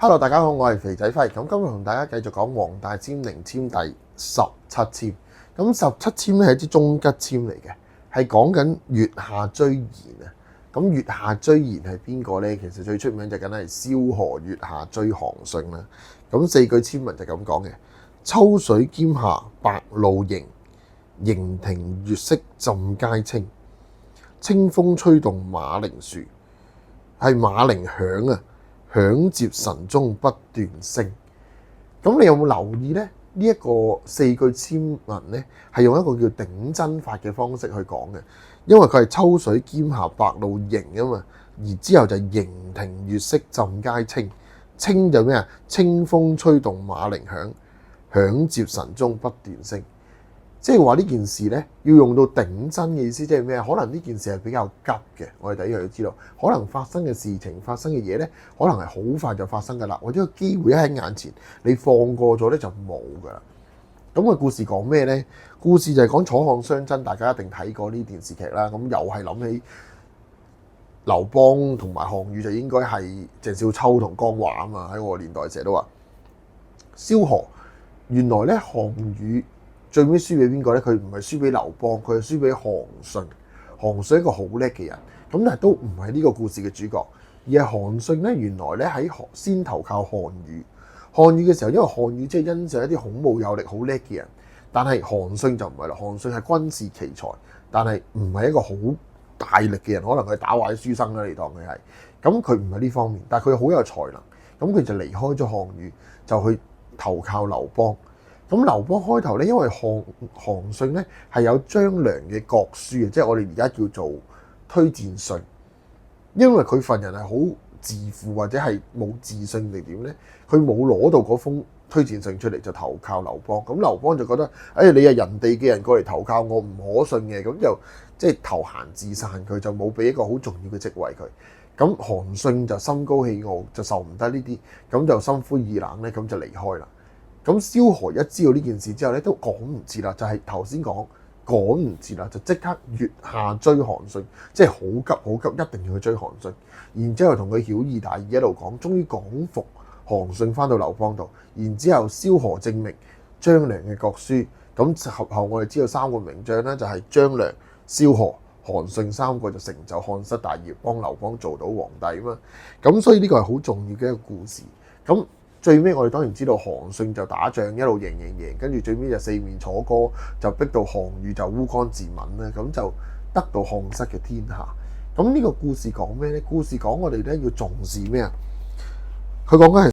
Hello，大家好，我係肥仔輝。咁今日同大家繼續講黃大簽靈簽第17簽。咁17簽咧係一支中吉簽嚟嘅，係講緊月下追言啊。咁月下追言係邊個咧？其實最出名就梗係蕭何月下追韓信啦。咁4句簽文就咁講嘅：秋水兼下白露凝，盈庭月色浸皆清。清風吹動馬鈴樹，係馬鈴響啊！響接神鐘不斷聲。咁你有冇留意呢？呢一個4句簽文呢，係用一個叫頂真法嘅方式去講嘅，因為佢係秋水兼下白露凝啊嘛，而之後就盈庭月色浸皆清。清就咩啊？清風吹動馬鈴響，響接神鐘不斷聲。即係話呢件事呢，要用到頂真嘅意思，即係咩？可能呢件事係比較急嘅，我哋第一樣要知道，可能發生嘅事情、發生嘅嘢呢，可能係好快就發生㗎啦，或者個機會喺眼前，你放過咗呢就冇㗎啦。咁個故事講咩呢？故事就係講楚漢相爭，大家一定睇過呢電視劇啦。咁又係諗起劉邦同埋項羽，就應該係鄭少秋同江華啊嘛。喺我年代成日都話蕭何，原來呢項羽最尾輸俾邊個咧？佢唔係輸俾劉邦，佢係輸俾韓信。韓信係一個好叻嘅人，咁但係都唔係呢個故事嘅主角，而係韓信咧。原來咧喺先投靠項羽。項羽嘅時候，因為項羽即係欣賞一啲孔武有力、好叻嘅人，但係韓信就唔係啦。韓信係軍事奇才，但係唔係一個好大力嘅人，可能佢打壞書生啦，你當佢係。咁佢唔係呢方面，但係佢好有才能。咁佢就離開咗項羽，就去投靠劉邦。咁劉邦開頭咧，因為韓信咧係有張良嘅國書啊，即係我哋而家叫做推薦信。因為佢份人係好自負或者係冇自信定點咧，佢冇攞到嗰封推薦信出嚟就投靠劉邦。咁劉邦就覺得，你係人哋嘅人過嚟投靠我唔可信嘅，咁就即係投閒自散，佢就冇俾一個好重要嘅職位佢。咁韓信就心高氣傲，就受唔得呢啲，咁就心灰意冷咧，咁就離開啦。咁蕭何一知道呢件事之後咧，都趕唔切啦，就係頭先講趕唔切啦，就即刻月下追韓信，即係好急好急，一定要去追韓信。然之後同佢曉義大義一路講，終於講服韓信翻到劉邦度。然之後蕭何證明張良嘅國書，咁合後我哋知道3個名將咧，就係張良、蕭何、韓信3個就成就漢室大業，幫劉邦做到皇帝啊嘛。咁所以呢個係好重要嘅一個故事。咁最尾我哋當然知道韓信就打仗一路贏，跟住最尾就4面楚歌，就逼到項羽就烏江自刎啦，咁就得到漢室嘅天下。咁呢個故事講咩呢？故事講我哋咧要重視咩啊？佢講緊係